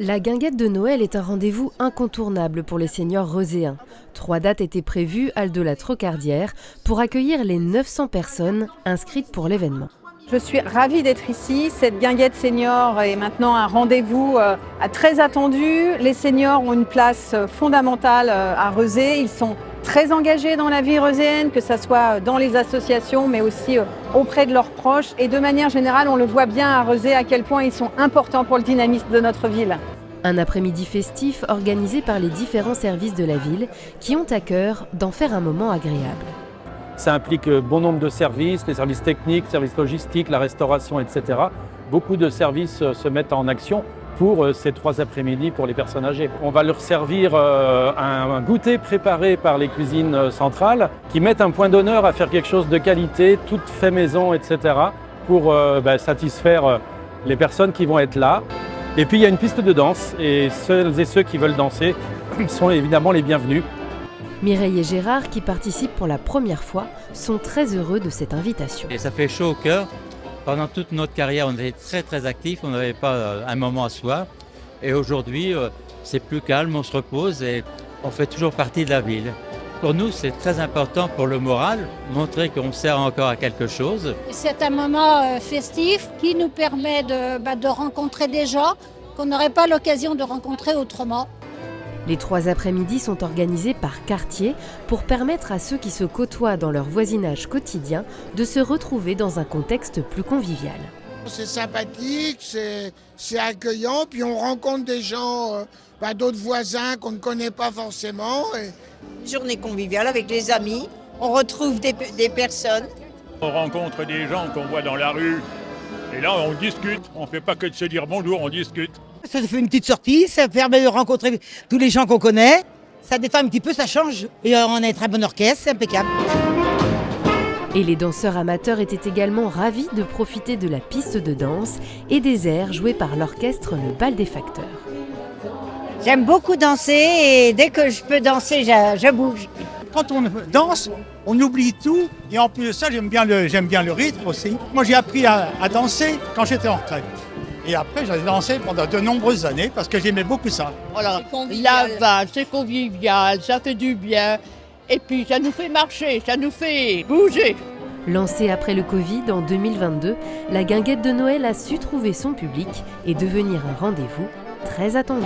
La guinguette de Noël est un rendez-vous incontournable pour les seniors reuséens. 3 dates étaient prévues, halle de la Trocardière, pour accueillir les 900 personnes inscrites pour l'événement. Je suis ravie d'être ici. Cette guinguette senior est maintenant un rendez-vous très attendu. Les seniors ont une place fondamentale à Rezé. Ils sont très engagés dans la vie reuséenne, que ce soit dans les associations, mais aussi auprès de leurs proches. Et de manière générale, on le voit bien à Rezé à quel point ils sont importants pour le dynamisme de notre ville. Un après-midi festif organisé par les différents services de la ville qui ont à cœur d'en faire un moment agréable. Ça implique bon nombre de services, les services techniques, services logistiques, la restauration, etc. Beaucoup de services se mettent en action pour ces 3 après-midi pour les personnes âgées. On va leur servir un goûter préparé par les cuisines centrales qui mettent un point d'honneur à faire quelque chose de qualité, tout fait maison, etc. pour satisfaire les personnes qui vont être là. Et puis il y a une piste de danse et celles et ceux qui veulent danser sont évidemment les bienvenus. Mireille et Gérard, qui participent pour la première fois, sont très heureux de cette invitation. Et ça fait chaud au cœur. Pendant toute notre carrière, on était très actifs, on n'avait pas un moment à soi. Et aujourd'hui, c'est plus calme, on se repose et on fait toujours partie de la ville. Pour nous, c'est très important pour le moral, montrer qu'on sert encore à quelque chose. C'est un moment festif qui nous permet de rencontrer des gens qu'on n'aurait pas l'occasion de rencontrer autrement. Les 3 après-midi sont organisés par quartier pour permettre à ceux qui se côtoient dans leur voisinage quotidien de se retrouver dans un contexte plus convivial. C'est sympathique, c'est accueillant, puis on rencontre des gens, d'autres voisins qu'on ne connaît pas forcément. Journée conviviale avec les amis, on retrouve des personnes. On rencontre des gens qu'on voit dans la rue et là on discute, on ne fait pas que de se dire bonjour, on discute. Ça fait une petite sortie, ça permet de rencontrer tous les gens qu'on connaît. Ça détend un petit peu, ça change. Et on a un très bon orchestre, c'est impeccable. Et les danseurs amateurs étaient également ravis de profiter de la piste de danse et des airs joués par l'orchestre Le Bal des Facteurs. J'aime beaucoup danser et dès que je peux danser, je bouge. Quand on danse, on oublie tout et en plus de ça, j'aime bien le rythme aussi. Moi j'ai appris à danser quand j'étais en retraite. Et après, j'ai dansé pendant de nombreuses années parce que j'aimais beaucoup ça. Voilà, la vache, c'est convivial, ça fait du bien. Et puis, ça nous fait marcher, ça nous fait bouger. Lancée après le Covid en 2022, la guinguette de Noël a su trouver son public et devenir un rendez-vous très attendu.